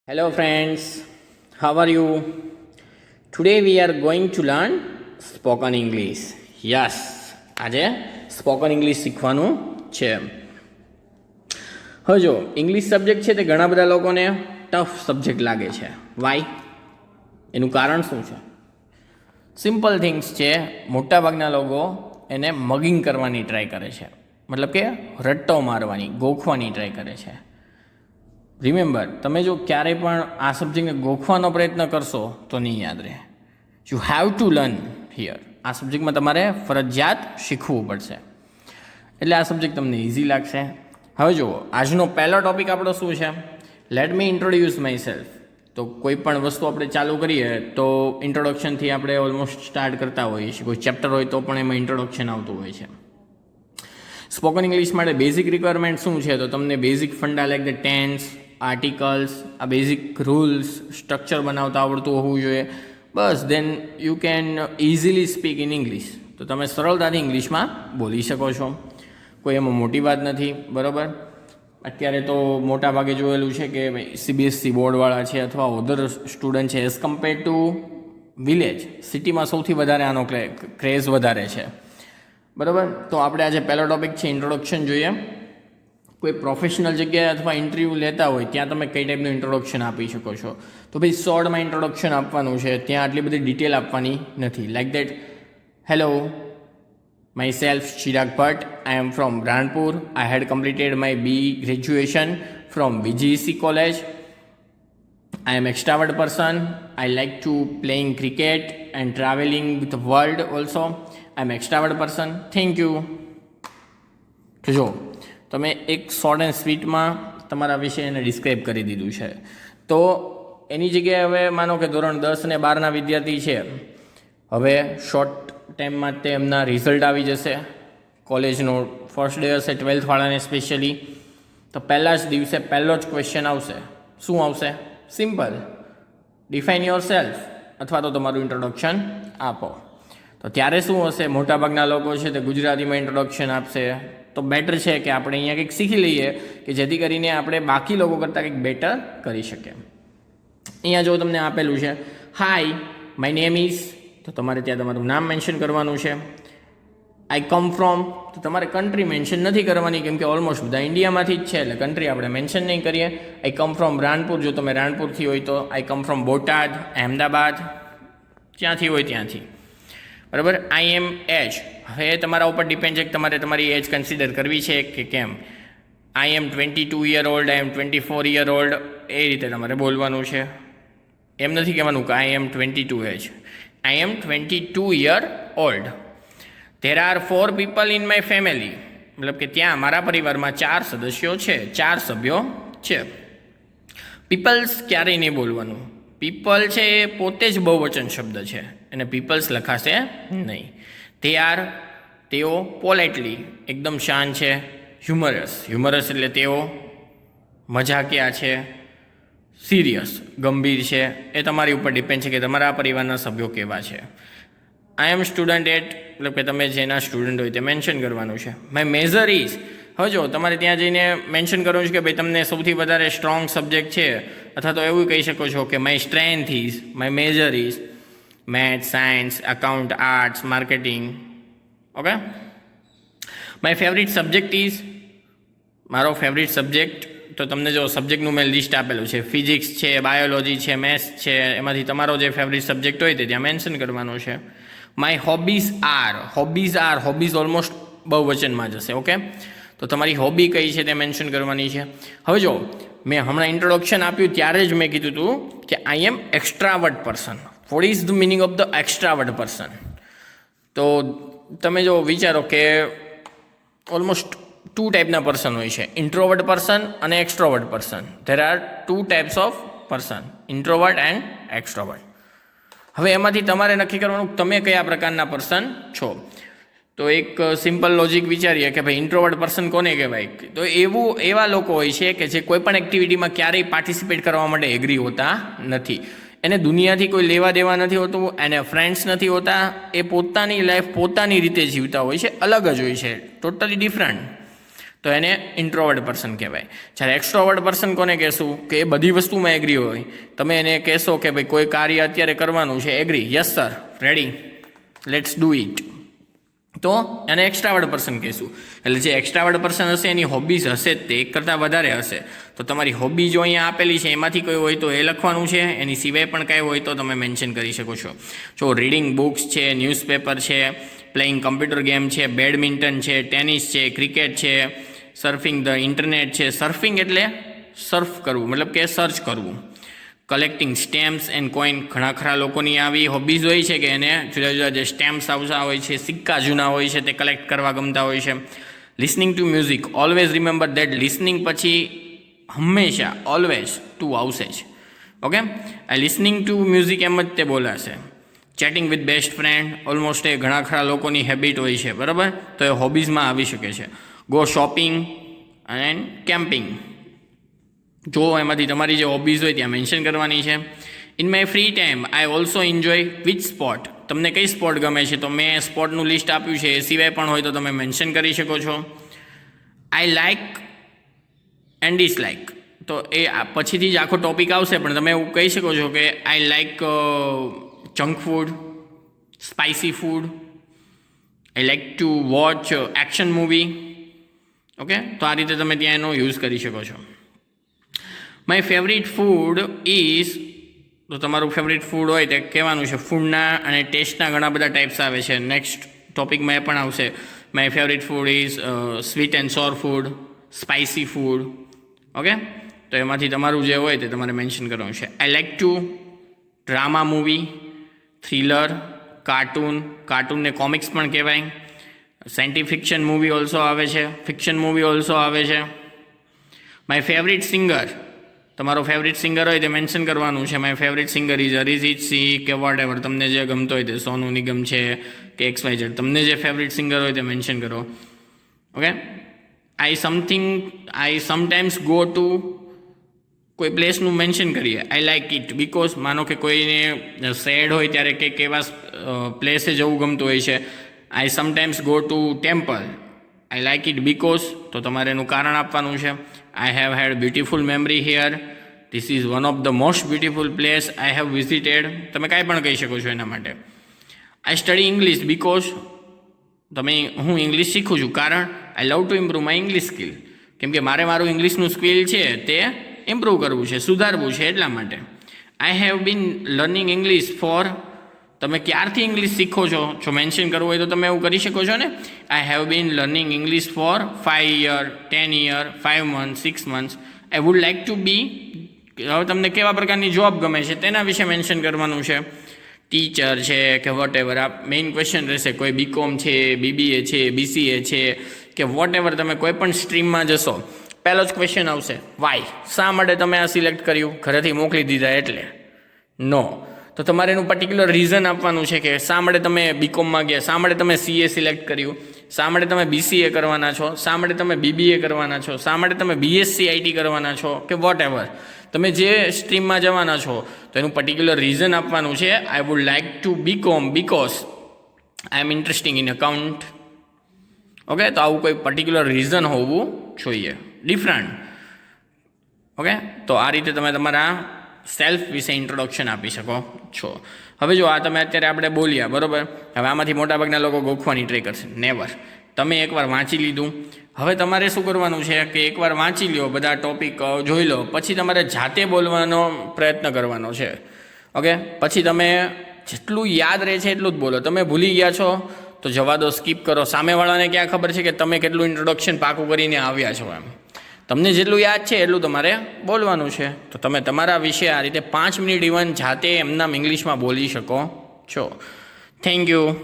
Hello friends, how are you? Today we are going to learn spoken English. Yes, આજે spoken English શીખવાનું છે. હવે જો English subject છે તે ઘણા બધા લોકોને ટફ સબ્જેક્ટ લાગે છે. વાય? એનું કારણ શું છે? સિમ્પલ થિંગ્સ છે. મોટાભાગના લોકો એને મગિંગ કરવાની ટ્રાય કરે છે, મતલબ કે રટ્ટો મારવાની, ગોખવાની ટ્રાય કરે છે. રિમેમ્બર, તમે જો ક્યારેય પણ આ સબ્જેક્ટને ગોખવાનો પ્રયત્ન કરશો તો નહીં યાદ રહે. You have to learn here. આ સબ્જેક્ટમાં તમારે ફરજિયાત શીખવું પડશે, એટલે આ સબ્જેક્ટ તમને ઇઝી લાગશે. હવે જુઓ, આજનો પહેલો ટોપિક આપણો શું છે? Let me introduce my self. તો કોઈ પણ વસ્તુ આપણે ચાલુ કરીએ તો ઇન્ટ્રોડક્શનથી આપણે ઓલમોસ્ટ સ્ટાર્ટ કરતા હોઈએ છીએ. કોઈ ચેપ્ટર હોય તો પણ એમાં ઇન્ટ્રોડક્શન આવતું હોય છે. સ્પોકન ઇંગ્લિશ માટે બેઝિક રિક્વાયરમેન્ટ શું છે? તો તમને basic funda like the tense, articles, આ બેઝિક રૂલ્સ, સ્ટ્રક્ચર બનાવતા આવડતું હોવું જોઈએ. બસ, then you can easily speak in English. તો તમે સરળતાથી ઇંગ્લિશમાં બોલી શકો છો. કોઈ એમાં મોટી વાત નથી, બરાબર? અત્યારે તો મોટા ભાગે જોયેલું છે કે સીબીએસસી બોર્ડવાળા છે અથવા અધર સ્ટુડન્ટ છે, એઝ કમ્પેર ટુ વિલેજ, સિટીમાં સૌથી વધારે આનો ક્રેઝ વધારે છે, બરાબર? તો આપણે આજે પહેલો ટોપિક છે ઇન્ટ્રોડક્શન જોઈએ. કોઈ પ્રોફેશનલ જગ્યાએ અથવા ઇન્ટરવ્યૂ લેતા હોય ત્યાં તમે કઈ ટાઈપનું ઇન્ટ્રોડક્શન આપી શકો છો? તો ભાઈ શોર્ટમાં ઇન્ટ્રોડક્શન આપવાનું છે, ત્યાં આટલી બધી ડિટેલ આપવાની નથી. Like that, hello, myself Chirag Bhatt, I am from Ranpur, I had completed my BE graduation from VGC college, I am extrovert person, I like to playing cricket and travelling with world also, I am extrovert person, thank you. તો જો તમે એક short and સ્વીટમાં તમારા વિશે એને describe કરી દીધું છે. તો એની જગ્યાએ હવે માનો કે ધોરણ 10 અને 12ના વિદ્યાર્થી છે, હવે શોર્ટ ટાઈમમાં તે એમના રિઝલ્ટ આવી જશે. કોલેજનો ફર્સ્ટ ડે હશે 12th વાળાને સ્પેશિયલી. તો પહેલાં જ દિવસે પહેલો જ ક્વેશ્ચન આવશે. શું આવશે? સિમ્પલ, ડિફાઇન યોર સેલ્ફ, અથવા તો તમારું ઇન્ટ્રોડક્શન આપો. તો ત્યારે શું હશે? મોટાભાગના લોકો છે તે ગુજરાતીમાં ઇન્ટ્રોડક્શન આપશે. તો બેટર છે કે આપણે અહીંયા કંઈક શીખી લઈએ કે જેથી કરીને આપણે બાકી લોકો કરતાં કંઈક બેટર કરી શકીએ. અહીંયા જો તમને આપેલું છે હાય માય નેમ ઇઝ, તો તમારે ત્યાં તમારું નામ મેન્શન કરવાનું છે. આઈ કમ ફ્રોમ, તો તમારે કન્ટ્રી મેન્શન નથી કરવાની, કેમ કે ઓલમોસ્ટ બધા ઇન્ડિયામાંથી જ છે, એટલે કન્ટ્રી આપણે મેન્શન નહીં કરીએ. આઈ કમ ફ્રોમ રાણપુર, જો તમે રાણપુરથી હોય તો. આઈ કમ ફ્રોમ બોટાદ, અહેમદાબાદ, જ્યાંથી હોય ત્યાંથી, બરાબર? આઈ એમ એજ, હવે તમારા ઉપર ડિપેન્ડ છે કે તમારે તમારી એજ કન્સિડર કરવી છે કે કેમ. આઈ એમ 22 યર ઓલ્ડ, આઈ એમ 24 યર ઓલ્ડ, એ રીતે તમારે બોલવાનું છે. એમ નથી કહેવાનું કે I M 22 age. I M 22 year old. There are 4 people in my family, મતલબ કે ત્યાં મારા પરિવારમાં 4 સદસ્યો છે, 4 સભ્યો છે. પીપલ્સ ક્યારેય નહીં બોલવાનું. પીપલ છે એ પોતે જ બહુવચન શબ્દ છે, અને પીપલ્સ લખાશે નહીં. તે આર, તેઓ, પોલાઇટલી, એકદમ શાંત છે. હ્યુમરસ, હ્યુમરસ એટલે તેઓ મજાકિયા છે. સિરિયસ, ગંભીર છે. એ તમારી ઉપર ડિપેન્ડ છે કે તમારા પરિવારના સભ્યો કેવા છે. આઈ એમ સ્ટુડન્ટ એટ, મતલબ કે તમે જેના સ્ટુડન્ટ હોય તે મેન્શન કરવાનું છે. માય મેજર ઇઝ, હવે જો તમારે ત્યાં જઈને મેન્શન કરવું છે કે ભાઈ તમને સૌથી વધારે સ્ટ્રોંગ સબ્જેક્ટ છે, અથવા તો એવું કહી શકો છો કે my strength is, my major is maths, science, account, arts, marketing. Okay. My favourite subject is, મારો ફેવરિટ સબ્જેક્ટ, તો તમને જો સબ્જેક્ટનું મેં લિસ્ટ આપેલું છે, ફિઝિક્સ છે, બાયોલોજી છે, મેથ્સ છે, એમાંથી તમારો જે ફેવરિટ સબ્જેક્ટ હોય તે ત્યાં મેન્શન કરવાનું છે. My hobbies are, hobbies almost બહુવચનમાં જશે. ઓકે. તો તમારી હોબી કઈ છે તે મેન્શન કરવાની છે. હવે જો મેં હમણાં ઇન્ટ્રોડક્શન આપ્યું ત્યારે જ મેં કીધું હતું કે I am extrovert person. What is the meaning of the extrovert person? તો તમે જો વિચારો કે ઓલમોસ્ટ 2 ટાઈપના પર્સન હોય છે, ઇન્ટ્રોવર્ટ પર્સન અને extrovert person. There are 2 types of person, introvert and extrovert. હવે એમાંથી તમારે નક્કી કરવાનું તમે કયા પ્રકારના પર્સન છો. તો એક સિમ્પલ લોજિક વિચારીએ કે ભાઈ ઇન્ટ્રોવર્ટ પર્સન કોને કહેવાય? તો એવા લોકો હોય છે કે જે કોઈ પણ એક્ટિવિટીમાં ક્યારેય પાર્ટિસિપેટ કરવા માટે એગ્રી હોતા નથી. એને દુનિયાથી કોઈ લેવા દેવા નથી હોતું, એને ફ્રેન્ડ્સ નથી હોતા. એ પોતાની લાઈફ પોતાની રીતે જીવતા હોય છે, અલગ જ હોય છે, ટોટલી ડિફરન્ટ. તો એને ઇન્ટ્રોવર્ટ પર્સન કહેવાય. જ્યારે એક્સ્ટ્રોવર્ટ પર્સન કોને કહેશું કે એ બધી વસ્તુમાં એગ્રી હોય. તમે એને કહેશો કે ભાઈ કોઈ કાર્ય અત્યારે કરવાનું છે, agree, yes sir, ready, let's do it, તો એને એક્સ્ટ્રાવર્ટ પર્સન કહેશું. એટલે જે એક્સ્ટ્રાવર્ટ પર્સન હશે એની હોબીઝ હશે જ તે એક કરતાં વધારે હશે. તો તમારી હોબી જો અહીંયા આપેલી છે એમાંથી કોઈ હોય તો એ લખવાનું છે, એની સિવાય પણ કાંઈ હોય તો તમે મેન્શન કરી શકો છો. જો રીડિંગ બુક્સ છે, ન્યૂઝપેપર છે, પ્લેઇંગ કમ્પ્યુટર ગેમ છે, બેડમિન્ટન છે, ટેનિસ છે, ક્રિકેટ છે, સર્ફિંગ ધ ઇન્ટરનેટ છે. સર્ફિંગ એટલે સર્ફ કરવું, મતલબ કે સર્ચ કરવું. કલેક્ટિંગ સ્ટેમ્પ્સ એન્ડ કોઈન, ઘણા ખરા લોકોની આવી હોબીઝ હોય છે કે એને જુદા જુદા જે સ્ટેમ્પ્સ આવતા હોય છે, સિક્કા જૂના હોય છે, તે કલેક્ટ કરવા ગમતા હોય છે. Listening to music, always remember that listening પછી હંમેશા ઓલવેઝ ટુ આવશે જ. ઓકે, આ લિસનિંગ ટુ મ્યુઝિક એમ જ તે બોલાશે. Chatting with best friend, almost એ ઘણા ખરા લોકોની હેબિટ હોય છે, બરાબર, તો એ હોબીઝમાં આવી શકે છે. ગો શોપિંગ એન્ડ કેમ્પિંગ, જો એમાંથી તમારી જે હોબીઝ હોય ત્યાં મેન્શન કરવાની છે. In my free time I also enjoy which sport, તમને કઈ સ્પોર્ટ ગમે છે તો મેં સ્પોર્ટનું લિસ્ટ આપ્યું છે, એ સિવાય પણ હોય તો તમે મેન્શન કરી શકો છો. આઈ લાઇક એન્ડ ડિસલાઇક, તો એ પછીથી જ આખો ટોપિક આવશે, પણ તમે એવું કહી શકો છો કે I like junk food, spicy food, I like two watch action movie. Okay, તો આ રીતે તમે ત્યાં એનો યુઝ કરી શકો છો. માય ફેવરિટ ફૂડ ઇઝ, તો તમારું ફેવરિટ ફૂડ હોય તે કહેવાનું છે. ફૂડના અને ટેસ્ટના ઘણા બધા ટાઈપ્સ આવે છે, નેક્સ્ટ ટોપિકમાં એ પણ આવશે. My favourite food is sweet and સોર ફૂડ, સ્પાઇસી ફૂડ. ઓકે, તો એમાંથી તમારું જે હોય તે તમારે મેન્શન કરવાનું છે. I like to drama movie, thriller, cartoon, કાર્ટૂનને કોમિક્સ પણ કહેવાય. સાયન્ટિફિક ફિક્શન મૂવી ઓલ્સો આવે છે, ફિક્શન મૂવી ઓલ્સો આવે છે. માય ફેવરિટ સિંગર, તમારો ફેવરિટ સિંગર હોય તે મેન્શન કરવાનું છે. My favourite singer is Arijit Singh કે વોટ એવર, તમને જે ગમતો હોય તે, સોનુ નિગમ છે કે XYZ, તમને જે ફેવરિટ સિંગર હોય તે મેન્શન કરો. ઓકે, આઈ સમટાઈમ્સ ગો ટુ, કોઈ પ્લેસનું મેન્શન કરીએ. આઈ લાઇક ઇટ બિકોઝ, માનો કે કોઈને સેડ હોય ત્યારે કંઈક એવા પ્લેસે જવું ગમતું હોય છે. I sometimes go to temple, I like it because, તો તમારે એનું કારણ આપવાનું છે. I have had beautiful memory here, this is one of the most beautiful place I have visited, તમે કાંઈ પણ કહી શકો છો એના માટે. આઈ સ્ટડી ઇંગ્લિશ બિકોઝ, હું ઇંગ્લિશ શીખું છું કારણ I love to improve my English skill, કેમ કે મારું ઇંગ્લિશનું સ્કિલ છે તે ઇમ્પ્રૂવ કરવું છે, સુધારવું છે, એટલા માટે. આઈ have been learning English four, તમે ક્યારથી ઇંગ્લિશ શીખો છો, જો મેન્શન કરવું હોય તો તમે એવું કરી શકો છો ને. I have been learning English for 5 years, 10 years, 5 months, 6 months. I would like to be, હવે તમને કેવા પ્રકારની જોબ ગમે છે તેના વિશે મેન્શન કરવાનું છે. ટીચર છે કે વોટ એવર, આ મેઇન ક્વેશ્ચન રહેશે. કોઈ BCom છે, BBA છે, BCA છે કે વોટ એવર, તમે કોઈ પણ સ્ટ્રીમમાં જશો, પહેલો જ ક્વેશ્ચન આવશે, વાય, શા માટે તમે આ સિલેક્ટ કર્યું, ઘરેથી મોકલી દીધા એટલે? નો, તો તમારે એનું પર્ટિક્યુલર રીઝન આપવાનું છે કે શા માટે તમે BComમાં ગયા, શા માટે તમે CA સિલેક્ટ કર્યું, શા માટે તમે BCA કરવાના છો, શા માટે તમે BBA કરવાના છો, શા માટે તમે BSc IT કરવાના છો કે વોટ એવર, તમે જે સ્ટ્રીમમાં જવાના છો તો એનું પર્ટિક્યુલર રીઝન આપવાનું છે. I would like to BCom because I am interesting in account. Okay, તો આવું કોઈ પર્ટિક્યુલર રીઝન હોવું જોઈએ, ડિફરન્ટ. ઓકે, તો આ રીતે તમે તમારા સેલ્ફ વિશે ઇન્ટ્રોડક્શન આપી શકો છો. હવે જો આ તમે અત્યારે આપણે બોલ્યા, બરાબર, હવે આમાંથી મોટાભાગના લોકો ગોખવાની ટ્રાય કરશે. નેવર, તમે એકવાર વાંચી લીધું, હવે તમારે શું કરવાનું છે કે એકવાર વાંચી લો, બધા ટોપિક જોઈ લો, પછી તમારે જાતે બોલવાનો પ્રયત્ન કરવાનો છે. ઓકે, પછી તમે જેટલું યાદ રહે છે એટલું જ બોલો. તમે ભૂલી ગયા છો તો જવા દો, સ્કીપ કરો. સામેવાળાને ક્યાં ખબર છે કે તમે કેટલું ઇન્ટ્રોડક્શન પાકું કરીને આવ્યા છો એમ. તમને જેટલું યાદ છે એટલું તમારે બોલવાનું છે. તો તમે તમારા વિશે આ રીતે 5 મિનિટ ઇવન જાતે એમનામ ઇંગ્લિશમાં બોલી શકો છો. Thank you.